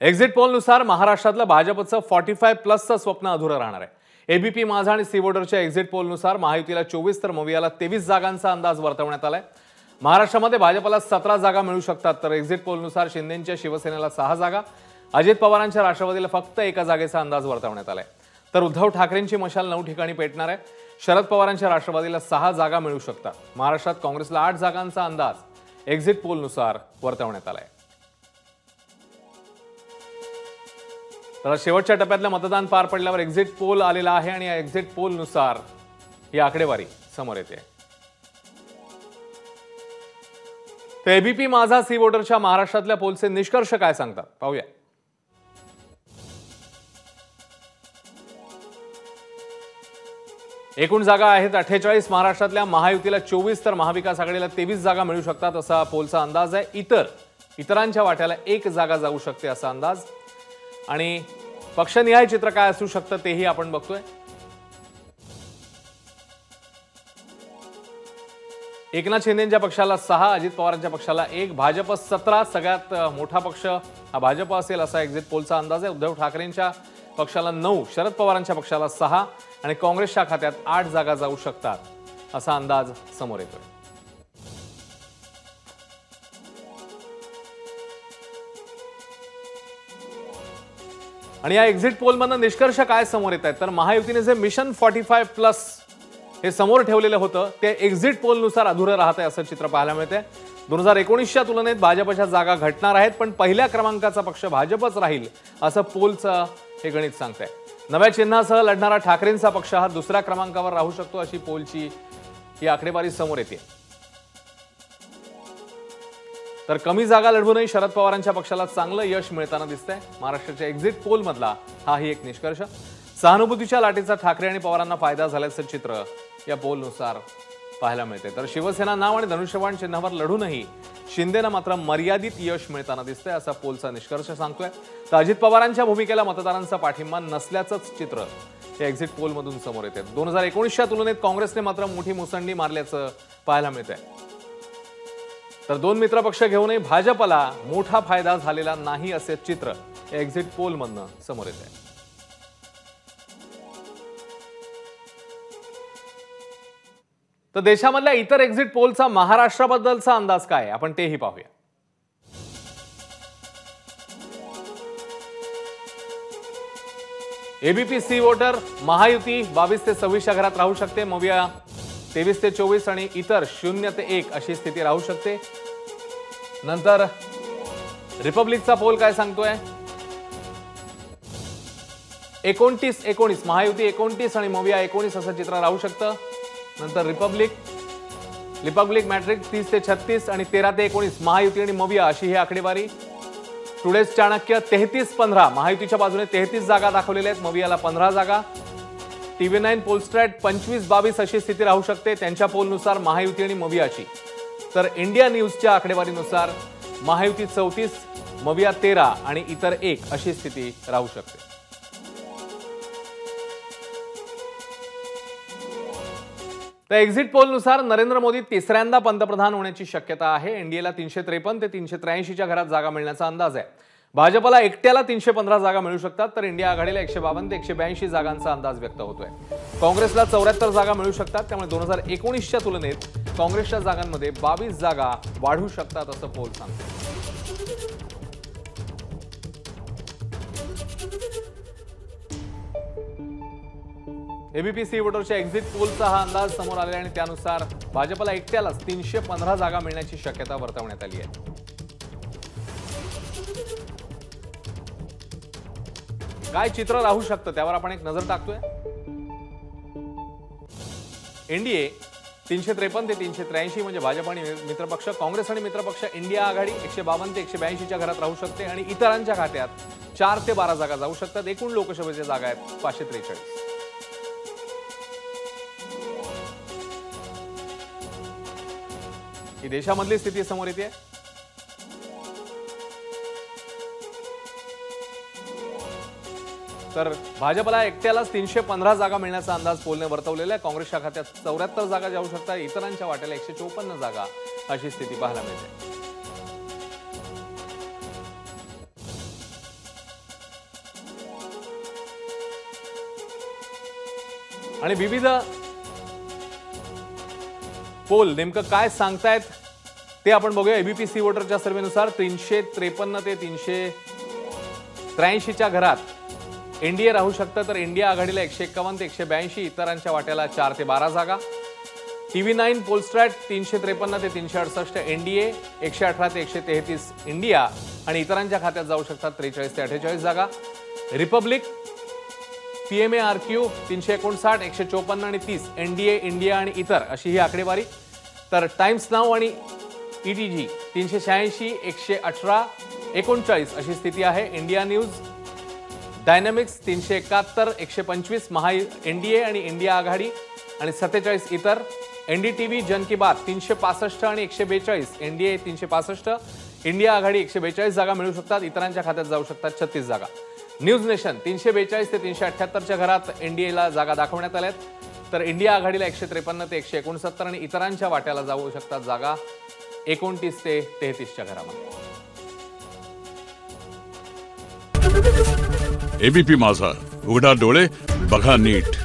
Exit पोलनुसार महाराष्ट्रातलं भाजपचं 45+ स्वप्न अधुरं राहणार आहे। एबीपी माझा आणि सी वोटरच्या एक्झिट पोलनुसार महायुतीला 24 तर मवियाला 23 जागांचा अंदाज वर्तवण्यात आलाय। महाराष्ट्रामध्ये भाजपला 17 जागा मिळू शकतात, तर एक्झिट पोलनुसार शिंदेंच्या शिवसेनेला 6 जागा, अजित पवारांच्या राष्ट्रवादीला फक्त 1 जागेचा अंदाज वर्तवण्यात आलाय। तर उद्धव ठाकरेंची मशाल 9 ठिकाणी पेटणार आहे। शरद पवारांच्या राष्ट्रवादीला 6 जागा मिळू शकतात। महाराष्ट्रात काँग्रेसला 8 जागांचा अंदाज एक्झिट पोलनुसार वर्तवण्यात आलाय। तर शेवटच्या टप्प्यातलं मतदान पार पडल्यावर एक्झिट पोल आलेला आहे आणि या एक्झिट पोलनुसार ही आकडेवारी समोर येते। तर एबीपी माझा सी वोटरच्या महाराष्ट्रातल्या पोलचे निष्कर्ष काय सांगतात पाहूया। एकूण जागा आहेत 48। महाराष्ट्रातल्या महायुतीला 24 तर महाविकास आघाडीला 23 जागा मिळू शकतात असा पोलचा अंदाज आहे। इतरांच्या वाट्याला 1 जागा जाऊ शकते असा अंदाज आणि पक्षनिहाय चित्र काय असू शकतं तेही आपण बघतोय। एकनाथ शिंदेंच्या पक्षाला 6, अजित पवारांच्या पक्षाला 1, भाजप 17, सगळ्यात मोठा पक्ष हा भाजप असेल असा एक्झिट पोलचा अंदाज आहे। उद्धव ठाकरेंच्या पक्षाला 9, शरद पवारांच्या पक्षाला 6 आणि काँग्रेसच्या खात्यात 8 जागा जाऊ शकतात असा अंदाज समोर येतोय। आणि या एक्झिट पोलमधून निष्कर्ष काय समोर येत आहेत तर महायुतीने जे मिशन 45+ हे समोर ठेवलेलं होतं ते एक्झिट पोलनुसार अधुरं राहत आहे असं चित्र पाहायला मिळते। 2019च्या तुलनेत भाजपच्या जागा घटणार आहेत, पण पहिल्या क्रमांकाचा पक्ष भाजपच राहील असं पोलचं हे गणित सांगतंय। नव्या चिन्हासह लढणारा ठाकरेंचा पक्ष हा दुसऱ्या क्रमांकावर राहू शकतो अशी पोलची ही आकडेवारी समोर येते। तर कमी जागा लढवूनही शरद पवारांच्या पक्षाला चांगलं यश मिळताना दिसतंय। महाराष्ट्राच्या एक्झिट पोल मधला हाही एक निष्कर्ष। सहानुभूतीच्या लाटेचा ठाकरे आणि पवारांना फायदा झाल्याचं चित्र या पोलनुसार पाहायला मिळते। तर शिवसेना नाव आणि धनुष्यबाण चिन्हावर लढूनही शिंदेना मात्र मर्यादित यश मिळताना दिसतंय असा पोलचा निष्कर्ष सांगतोय। तर अजित पवारांच्या भूमिकेला मतदारांचा पाठिंबा नसल्याचंच चित्र या एक्झिट पोलमधून समोर येते। 2019च्या तुलनेत काँग्रेसने मात्र मोठी मुसंडी मारल्याचं पाहायला मिळतंय। तर 2 मित्रपक्ष घेऊनही भाजपला मोठा फायदा झालेला नाही असे चित्र या एक्झिट पोलमधनं समोर येत आहे। तर देशामधल्या इतर एक्झिट पोलचा महाराष्ट्राबद्दलचा अंदाज काय आपण तेही पाहूया। एबीपी सी वोटर महायुती 22 ते 26 घरात राहू शकते, मविया 23 ते 24 आणि इतर 0 ते 1 अशी स्थिती राहू शकते। नंतर रिपब्लिकचा पोल काय सांगतोय 29-19 महायुती 29 आणि मविया 19 असं चित्र राहू शकतं। नंतर रिपब्लिक मॅट्रिक 30 ते 36 आणि 13 ते 19 महायुती आणि मविया अशी ही आकडेवारी। टुडेज चाणक्य 33-15 महायुतीच्या बाजूने 33 जागा दाखवलेल्या आहेत, मवियाला 15 जागा। TV9 पोलस्ट्रॅट 25-22 अशी स्थिती राहू शकते त्यांच्या पोलनुसार महायुती आणि मवियाची। तर इंडिया न्यूजच्या आकडेवारीनुसार महायुती 34, मविया 13 आणि इतर 1 अशी स्थिती राहू शकते। तर एक्झिट पोलनुसार नरेंद्र मोदी तिसऱ्यांदा पंतप्रधान होण्याची शक्यता आहे। एनडीएला 353 ते 383च्या घरात जागा मिळण्याचा अंदाज आहे। भाजपला एकट्याला 315 जागा मिळू शकतात, तर इंडिया आघाडीला 152 ते 182 जागांचा अंदाज व्यक्त होतोय। काँग्रेसला 74 जागा मिळू शकतात, त्यामुळे 2019च्या तुलनेत काँग्रेसच्या जागांमध्ये 22 जागा वाढू शकतात असं पोल सांगतो। एबीपी सी वोटरच्या एक्झिट पोलचा हा अंदाज समोर आलेला आहे आणि त्यानुसार भाजपला एकट्यालाच 315 जागा मिळण्याची शक्यता वर्तवण्यात आली आहे। काय चित्र राहू शकतं त्यावर आपण एक नजर टाकतोय। एनडीए 353 ते 383 म्हणजे भाजप आणि मित्रपक्ष, काँग्रेस आणि मित्रपक्ष इंडिया आघाडी 152 ते 182च्या घरात राहू शकते आणि इतरांच्या खात्यात 4 ते 12 जागा जाऊ शकतात। एकूण लोकसभेच्या जागा आहेत 543। ही देशामधली स्थिती समोर येते। तर भाजपला एकट्यालाच 315 जागा मिळण्याचा अंदाज पोलने वर्तवलेला आहे। काँग्रेसच्या खात्यात 74 जागा जाऊ शकतात, इतरांच्या वाट्याला 154 जागा अशी स्थिती पाहायला मिळते। आणि विविध पोल नेमकं काय सांगतायत ते आपण बघूया. एबीपी सी वोटरच्या सर्वेनुसार 353 ते 383च्या घरात एनडीए राहू शकतं, तर इंडिया आघाडीला 151 ते 182, इतरांच्या वाट्याला 4 ते 12 जागा. TV9 पोलस्ट्रॅट 353 ते 368 एनडीए, 118 ते 133 इंडिया आणि इतरांच्या खात्यात जाऊ शकतात 43 ते 48 जागा. रिपब्लिक PMARQ 359, 154 आणि 30 एनडीए, इंडिया आणि इतर अशी ही आकडेवारी. तर टाइम्स नाऊ आणि ETG 386, 118, 39 अशी स्थिती आहे. इंडिया न्यूज, डायनामिक्स 371, 125 एनडीए आणि इंडिया आघाडी आणि 47 इतर. NDTV जन की बात 365 आणि 142 एनडीए, 365 इंडिया आघाडी, 142 जागा मिळू शकतात, इतरांच्या खात्यात जाऊ शकतात 36 जागा. न्यूज नेशन 342 ते 378च्या घरात एनडीएला जागा दाखवण्यात आल्यात, तर इंडिया आघाडीला 153 ते 169 आणि इतरांच्या वाट्याला जाऊ शकतात जागा 29 ते 33च्या घरामध्ये. एबीपी माझा, उघडा डोळे बघा नीट.